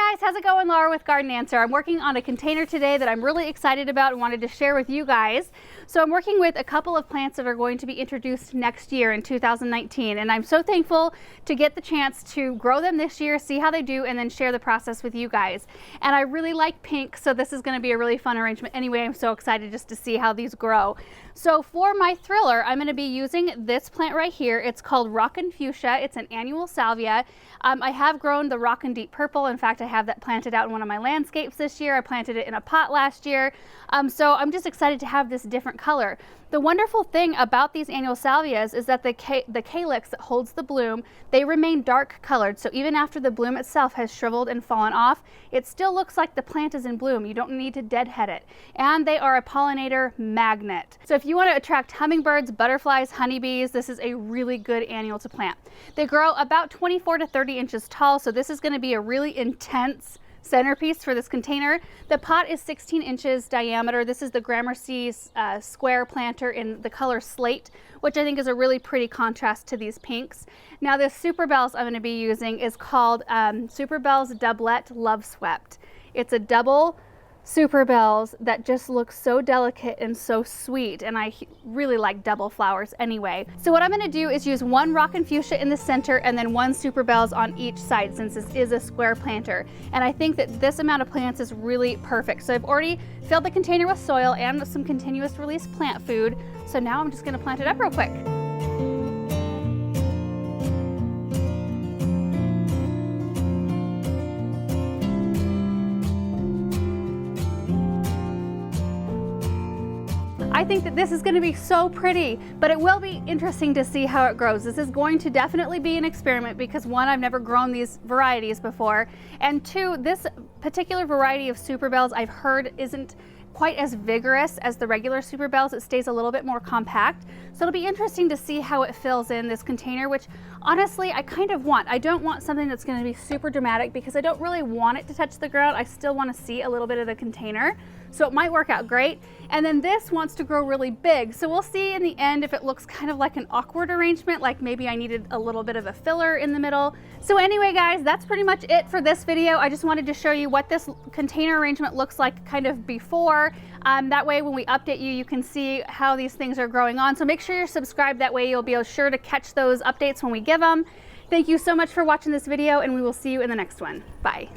Hi guys, how's it going? Laura with Garden Answer. I'm working on a container today that I'm really excited about and wanted to share with you guys. So I'm working with a couple of plants that are going to be introduced next year in 2019, and I'm so thankful to get the chance to grow them this year, see how they do, and then share the process with you guys. And I really like pink, so this is going to be a really fun arrangement anyway. I'm so excited just to see how these grow. So for my thriller, I'm going to be using this plant right here. It's called Rockin fuchsia. It's an annual salvia. I have grown the Rockin deep purple. In fact, I have that planted out in one of my landscapes this year. I planted it in a pot last year. So I'm just excited to have this different color. The wonderful thing about these annual salvias is that the calyx that holds the bloom, they remain dark colored. So even after the bloom itself has shriveled and fallen off, it still looks like the plant is in bloom. You don't need to deadhead it. And they are a pollinator magnet. So if you want to attract hummingbirds, butterflies, honeybees, this is a really good annual to plant. They grow about 24 to 30 inches tall, so this is going to be a really intense centerpiece for this container. The pot is 16 inches diameter. This is the Gramercy square planter in the color slate, which I think is a really pretty contrast to these pinks. Now this Superbells I'm going to be using is called Superbells Doublette Love Swept. It's a double Superbells that just looks so delicate and so sweet, and I really like double flowers anyway. So what I'm going to do is use one Rockin fuchsia in the center and then one Superbells on each side, since this is a square planter. And I think that this amount of plants is really perfect. So I've already filled the container with soil and some continuous release plant food. So now I'm just going to plant it up real quick. I think that this is going to be so pretty, but it will be interesting to see how it grows. This is going to definitely be an experiment because one, I've never grown these varieties before, and two, this particular variety of Superbells I've heard isn't quite as vigorous as the regular Superbells. It stays a little bit more compact. So it'll be interesting to see how it fills in this container, which honestly I kind of want. I don't want something that's going to be super dramatic because I don't really want it to touch the ground. I still want to see a little bit of the container. So it might work out great. And then this wants to grow really big. So we'll see in the end if it looks kind of like an awkward arrangement, like maybe I needed a little bit of a filler in the middle. So anyway, guys, that's pretty much it for this video. I just wanted to show you what this container arrangement looks like kind of before. That way when we update you, you can see how these things are growing on. So make sure you're subscribed. That way you'll be sure to catch those updates when we give them. Thank you so much for watching this video, and we will see you in the next one. Bye.